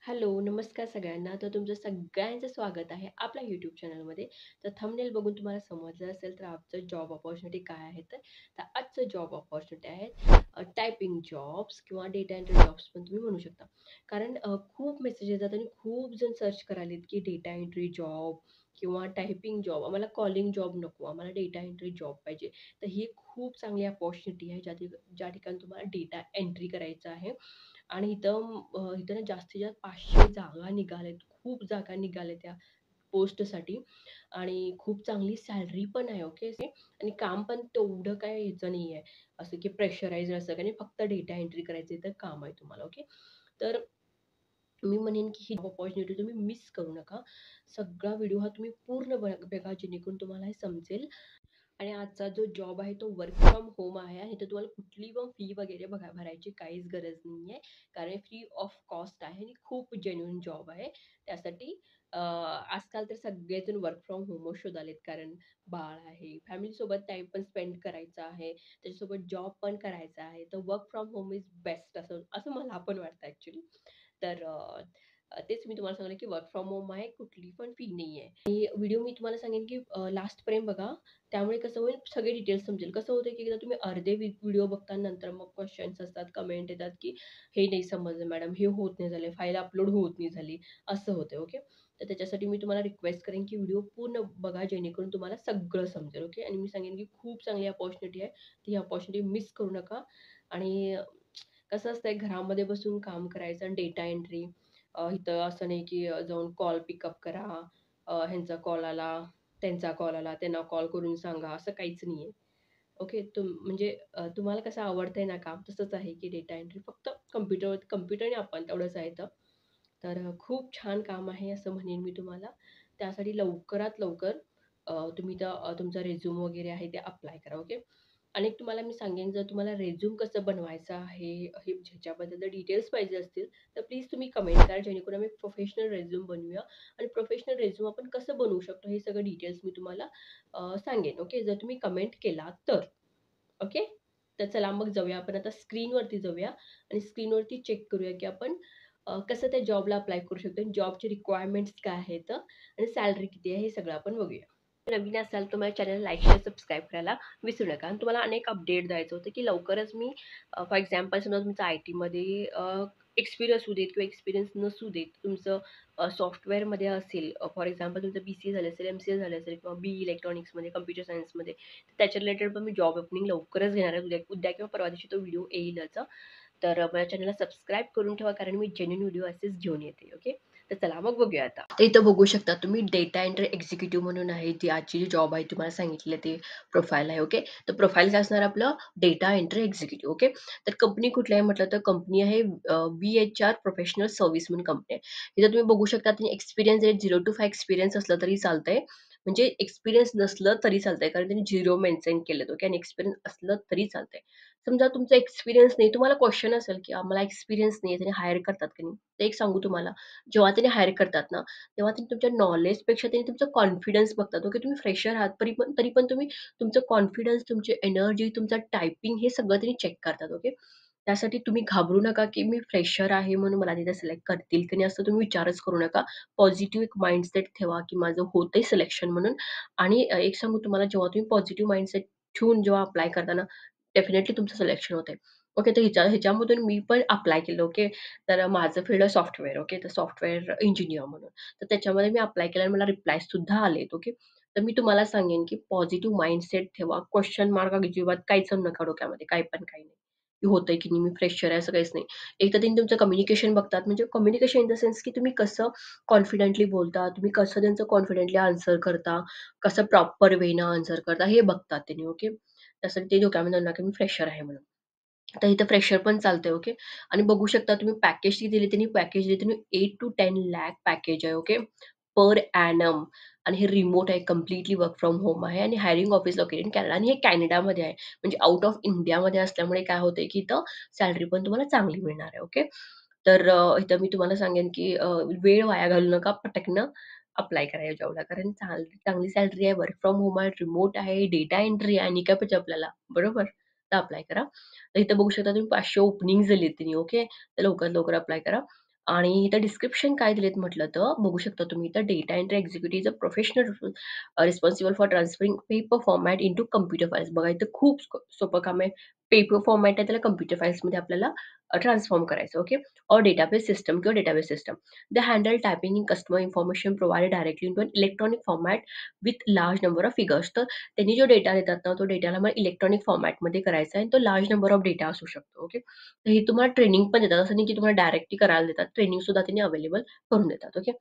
Hello, नमस्कार सगळ्यांना. तर तुमचं सगळ्यांचं स्वागत आहे आपल्या YouTube चॅनलमध्ये. तर थंबनेल बघून तुम्हाला समजलं असेल तर आजचं जॉब अपॉर्च्युनिटी काय आहे तर आजचं जॉब अपॉर्च्युनिटी आहे टायपिंग जॉब्स किंवा डेटा एंट्री जॉब्स पण तुम्ही म्हणू शकता. कारण खूप मेसेज येतात आणि खूप जण सर्च करायलेत की डेटा एंट्री जॉब किंवा टायपिंग जॉब. आम्हाला कॉलिंग जॉब नको, आम्हाला डेटा एंट्री जॉब पाहिजे. तर ही खूप चांगली अपॉर्च्युनिटी आहे ज्या ठिकाणी तुम्हाला डेटा एंट्री करायचं आहे. आणि इथं ना जास्तीत जास्त 500 जागा निघाल्यात. खूप जागा निघाल्या त्या पोस्टसाठी आणि खूप चांगली सॅलरी पण आहे. ओके. आणि काम पण तेवढं काय ह्याचं नाही आहे, असं की प्रेशराईज्ड असं काही नाही. फक्त डेटा एंट्री करायचं तर काम आहे तुम्हाला. ओके. तर मी म्हणेन की ही अपॉर्च्युनिटी तुम्ही मिस करू नका. सगळा व्हिडिओ हा तुम्ही पूर्ण बघा जेणेकरून तुम्हाला हे समजेल. आणि आजचा जो जॉब आहे तो वर्क फ्रॉम होम आहे आणि इथे तुम्हाला कुठली पण फी वगैरे भरायची काहीच गरज नाही आहे. कारण फ्री ऑफ कॉस्ट आहे आणि खूप जेन्युइन जॉब आहे. त्यासाठी आजकाल तर सगळेजण वर्क फ्रॉम होमच शोधालेत. कारण बाळ आहे, फॅमिलीसोबत टाईम पण स्पेंड करायचा आहे, त्याच्यासोबत जॉब पण करायचा आहे. तर work from home is best असं असं मला पण वाटतं ॲक्चुअली. तर तेच मी तुम्हाला सांगेन की वर्क फ्रॉम होम आहे, कुठली पण फी नाही आहे. आणि व्हिडिओ मी तुम्हाला सांगेन की लास्टपर्यंत बघा. त्यामुळे कसं होईल सगळे डिटेल्स समजेल. कसं होतं की एकदा तुम्ही अर्धे व्हिडिओ बघता नंतर मग क्वेशन्स असतात, कमेंट येतात की हे नाही समजलं मॅडम, हे होत नाही झाले, फाईल अपलोड होत नाही झाली, असं होतं. ओके. तर त्याच्यासाठी मी तुम्हाला रिक्वेस्ट करेन की व्हिडिओ पूर्ण बघा जेणेकरून तुम्हाला सगळं समजेल. ओके. आणि मी सांगेन की खूप चांगली अपॉर्च्युनिटी आहे. ती ही अपॉर्च्युनिटी मिस करू नका. आणि कसं असतंय घरामध्ये बसून काम करायचं आणि डेटा एंट्री इथं असं नाही की जाऊन कॉल पिकअप करा, ह्यांचा कॉल आला, त्यांचा कॉल आला, त्यांना कॉल करून सांगा, असं काहीच नाहीये. ओके. म्हणजे तुम्हाला कसं आवडतंय ना काम, तसंच आहे की डेटा एंट्री फक्त कॉम्प्युटरने आपण तेवढंच आहे इथं. तर खूप छान काम आहे असं म्हणेन मी तुम्हाला. त्यासाठी लवकरात लवकर तुम्ही तुमचा रिझ्यूम वगैरे आहे ते अप्लाय करा. ओके. आणि एक तुम्हाला मी सांगेन, जर तुम्हाला रिझ्यूम कसं बनवायचं आहे, हे ह्याच्याबद्दल जर डिटेल्स पाहिजे असतील, तर प्लीज तुम्ही कमेंट करा जेणेकरून आम्ही प्रोफेशनल रिझ्यूम बनवूया. आणि प्रोफेशनल रिझ्यूम आपण कसं बनवू शकतो हे सगळं डिटेल्स मी तुम्हाला सांगेन. ओके. जर तुम्ही कमेंट केला तर. ओके. तर चला मग जाऊया आपण आता स्क्रीनवरती जाऊया आणि स्क्रीनवरती चेक करूया की आपण कसं त्या जॉबला अप्लाय करू शकतो आणि जॉबचे रिक्वायरमेंट्स काय आहेत आणि सॅलरी किती आहे हे सगळं आपण बघूया. नवीन असाल तर माझ्या चॅनल लाईक, शेअर, सबस्क्राईब करायला विसरू नका. आणि तुम्हाला अनेक अपडेट द्यायचं होतं की लवकरच मी फॉर एक्झाम्पल समजा तुमचं आय-टीमध्ये एक्सपिरियन्स असू देत किंवा एक्सपिरियन्स नसू देत, तुमचं सॉफ्टवेअरमध्ये असेल, फॉर एक्झाम्पल तुमचं BCA झालं असेल, MCA झालं असेल किंवा BE इलेक्ट्रॉनिक्समध्ये, कम्प्युटर सायन्समध्ये, त्याच्या रिलेटेड पण मी जॉब ओपनिंग लवकरच घेणार आहे. उद्या उद्या किंवा परवा दिवशी तो व्हिडिओ येईलच. तर माझ्या चॅनलला सबस्क्राईब करून ठेवा कारण मी जेन्युइन व्हिडिओ असेच घेऊन येते. ओके. तर चला मग बघूया आता. तर इथं बघू शकता तुम्ही डेटा एंट्री एक्झिक्युटिव्ह म्हणून आहे. ती आजची जी जॉब आहे तुम्हाला सांगितलं ते प्रोफाईल आहे. ओके. तर प्रोफाईल काय असणार आपलं डेटा एंट्री एक्झिक्युटिव्ह. ओके. तर कंपनी कुठली आहे म्हटलं तर कंपनी आहे VHR प्रोफेशनल सर्व्हिस म्हणून कंपनी आहे. इथं तुम्ही बघू शकता एक्सपिरियन्स रेट 0 to 5 एक्सपिरियन्स असलं तरी चालतंय. म्हणजे एक्सपिरियन्स नसलं तरी चालतंय कारण त्यांनी 0 मेन्शन केलेत. ओके. आणि एक्सपिरियन्स असलं तरी चालतंय. समजा तुमचा एक्सपिरियन्स नाही, तुम्हाला क्वेशन असेल, की आम्हाला एक्सपिरियन्स नाही आहे, त्याने हायर करतात की नाही? तर एक सांगू तुम्हाला, जेव्हा त्यांनी हायर करतात ना, तेव्हा ते तुमच्या नॉलेजपेक्षा त्यांनी तुमचं कॉन्फिडन्स बघतात. ओके, तुम्ही फ्रेशर आहात, तरी पण तुम्ही तुमचं कॉन्फिडन्स, तुमची एनर्जी, तुमचं टायपिंग हे सगळं त्यांनी चेक करतात. ओके. त्यासाठी तुम्ही घाबरू नका, की मी फ्रेशर आहे म्हणून मला तिथे सिलेक्ट करतील की नाही, असं तुम्ही विचारच करू नका. पॉझिटिव्ह एक माइंडसेट ठेवा, की माझं होतंय सिलेक्शन म्हणून. आणि एक सांगू तुम्हाला, जेव्हा तुम्ही पॉझिटिव्ह माइंडसेट ठेवून जेव्हा अप्लाय करता डेफिनेटली तुमचं सिलेक्शन होतंय. ओके, तर ह्याच्यामधून मी पण अप्लाय केलं. ओके. तर माझं फील्ड सॉफ्टवेअर. ओके, तर सॉफ्टवेअर इंजिनिअर म्हणून. तर त्याच्यामध्ये मी अप्लाय केलं आणि मला रिप्लाय सुद्धा आलेत. ओके. तर मी तुम्हाला सांगेन, की पॉझिटिव्ह माइंडसेट ठेवा. क्वेशन मार्क अजिबात काहीच आणू नका डोक्यामध्ये. काही पण काही नाही. की होतंय की नाही, मी फ्रेशर आहे असं काहीच नाही. एक तर त्यांनी तुमचं कम्युनिकेशन बघतात. म्हणजे कम्युनिकेशन इन द सेन्स, की तुम्ही कसं कॉन्फिडेंटली बोलता, तुम्ही कसं त्यांचं कॉन्फिडेंटली आन्सर करता, कसं प्रॉपर वेनं आन्सर करता हे बघतात त्यांनी. ओके. त्यासाठी ते डोक्यामध्ये आणू नका, मी फ्रेशर आहे म्हणून. तर इथं फ्रेशर पण चालतंय. ओके. आणि बघू शकता तुम्ही पॅकेज किती दिली त्यांनी, पॅकेज दिली त्यांनी 8 to 10 लाख पॅकेज आहे. ओके. Per annum. आणि हे रिमोट आहे, कंप्लीटली वर्क फ्रॉम होम आहे आणि hiring office located in Canada आणि हे कॅनडामध्ये आहे. म्हणजे आउट ऑफ इंडियामध्ये असल्यामुळे काय होतंय, की इथं सॅलरी पण तुम्हाला चांगली मिळणार आहे. ओके. तर इथं मी तुम्हाला सांगेन, की वेळ वाया घालवू नका. पटकन अप्लाय करा या जॉबला. कारण चांगली सॅलरी आहे, वर्क फ्रॉम होम आहे, रिमोट आहे, डेटा एंट्री आहे आणि काय पाहिजे आपल्याला, बरोबर? तर अप्लाय करा. तर इथं बघू शकता तुम्ही 500 ओपनिंग्ज दिलीत त्यांनी. ओके. तर लवकरात लवकर अप्लाय करा. आणि इथं डिस्क्रिप्शन काय दिलेत म्हटलं तर बघू शकता तुम्ही इथं data entry executive is a professional responsible for transferring paper format into computer files. बघा इथं खूप सोपं काम आहे. पेपर फॉर्मॅट आहे त्याला कॉम्प्युटर फाइल्समध्ये आपल्याला ट्रान्सफॉर्म करायचं. ओके. और डेटाबेस सिस्टम किंवा database system. They handle typing in customer information provided directly into electronic format with large number of figures. तर त्यांनी जो डेटा देतात ना, तो डेटाला मला इलेक्ट्रॉनिक फॉर्मॅटमध्ये करायचा आहे आणि तो लार्ज नंबर ऑफ डेटा असू शकतो. ओके. तर हे तुम्हाला ट्रेनिंग पण देतात. असं नाही की तुम्हाला डायरेक्टली करायला देतात. ट्रेनिंग सुद्धा त्यांनी अवेलेबल करून देतात. ओके.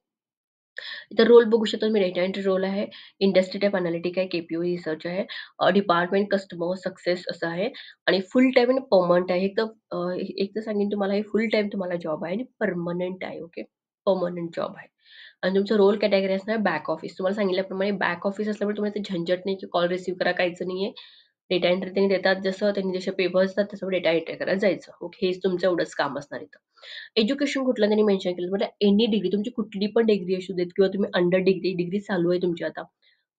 इथं रोल बघू शकता तुम्ही डेटा एंट्री रोल आहे. इंडस्ट्री टाइप एनालिटिक आहे, के रिसर्च आहे, डिपार्टमेंट कस्टमर सक्सेस असं आहे आणि फुल टाईम आणि पर्मनंट आहे. एक तर सांगेन तुम्हाला हे फुल टाईम तुम्हाला जॉब आहे आणि पर्मनंट आहे. ओके. पर्मनंट जॉब आहे. आणि तुमचं रोल कॅटेगरी असणार बॅक ऑफिस. तुम्हाला सांगितल्याप्रमाणे बॅक ऑफिस असल्यामुळे तुम्हाला ते झंझट नाही की कॉल रिसीव्ह करा, काहीच नाहीये. डेटा एंट्री त्यांनी देतात जसं त्यांनी जसे पेपर्स असतात तसं डेटा एंट्री करायला जायचं. ओके. हेच तुमचं एवढंच काम असणार इथं. एज्युकेशन कुठलं त्यांनी मेन्शन केलं म्हणजे एनी डिग्री तुमची कुठली पण डिग्री असू देत किंवा तुम्ही अंडर डिग्री डिग्री चालू आहे तुमची आता.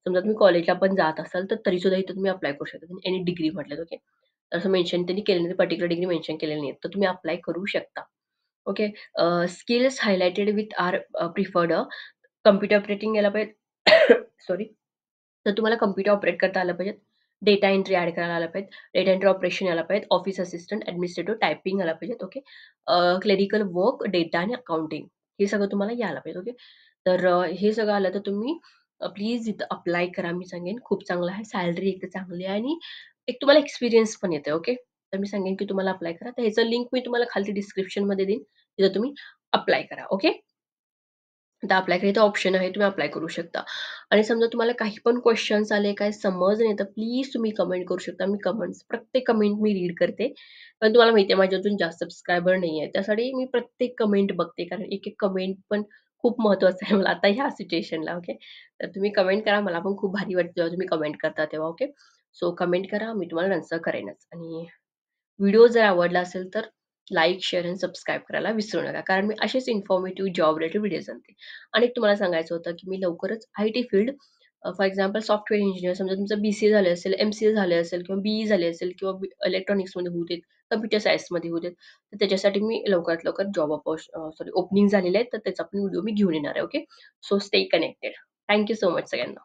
समजा तुम्ही कॉलेजला पण जात असाल तर तरी सुद्धा इथं तुम्ही अप्लाय करू शकता. एनी डिग्री म्हटलं ओके. असं मेन्शन त्यांनी केलेलं नाही, पर्टिक्युलर डिग्री मेन्शन केलेली नाही. तर तुम्ही अप्लाय करू शकता. Okay. Skills highlighted with or preferred computer operating यायला पाहिजे. सॉरी. तर तुम्हाला कॉम्प्युटर ऑपरेट करता आलं पाहिजे. डेटा एंट्री ॲड करायला आलं पाहिजे. डेटा एंट्री ऑपरेशन यायला पाहिजे. ऑफिस असिस्टंट, ॲडमिनिस्ट्रेटिव्ह, टायपिंग आलं पाहिजे. ओके. क्लेरिकल वर्क, डेटा आणि अकाउंटिंग हे सगळं तुम्हाला यायला पाहिजे. ओके. तर हे सगळं आलं तर तुम्ही प्लीज इथं अप्लाय करा. मी सांगेन खूप चांगलं आहे. सॅलरी एक तर चांगली आहे आणि एक तुम्हाला एक्सपिरियन्स पण येतोय. ओके. तर मी सांगेन की तुम्हाला अप्लाय करा. तर ह्याचं लिंक मी तुम्हाला खाली डिस्क्रिप्शनमध्ये देईन. तिथं तुम्ही अप्लाय करा. ओके. आता आपल्याकडे इथं ऑप्शन आहे, तुम्ही अप्लाय करू शकता. आणि समजा तुम्हाला काही पण क्वेशन्स आले, काही समजलं नाही, तर प्लीज तुम्ही कमेंट करू शकता. मी कमेंट्स प्रत्येक कमेंट मी रीड करते. पण तुम्हाला माहिती आहे माझे अजून जास्त सबस्क्रायबर नाही आहे. त्यासाठी मी प्रत्येक कमेंट बघते. कारण एक-एक कमेंट पण खूप महत्त्वाचं आहे मला आता ह्या सिच्युएशनला. ओके. तर तुम्ही कमेंट करा. मला पण खूप भारी वाटतं जेव्हा तुम्ही कमेंट करता तेव्हा. ओके. सो कमेंट करा. मी तुम्हाला आन्सर करेनच. आणि व्हिडिओ जर आवडला असेल तर लाईक, शेअर आणि सबस्क्राईब करायला विसरू नका. कारण मी असेच इन्फॉर्मेटिव्ह जॉब रिलेटेड व्हिडिओज आणते. आणि एक तुम्हाला सांगायचं होतं, की मी लवकरच IT field for example software engineer समजा तुमचं बी-सी-ए झालं असेल, एम-सी-ए झालं असेल किंवा बी-ई झाले असेल किंवा इलेक्ट्रॉनिक्समध्ये होऊ देत, कम्प्युटर सायन्समध्ये होऊ देत. तर त्याच्यासाठी मी लवकरात लवकर सॉरी ओपनिंग झालेले आहेत. तर त्याचा पण व्हिडिओ मी घेऊन येणार आहे. Okay. So stay connected. Thank so much सगळ्यांना.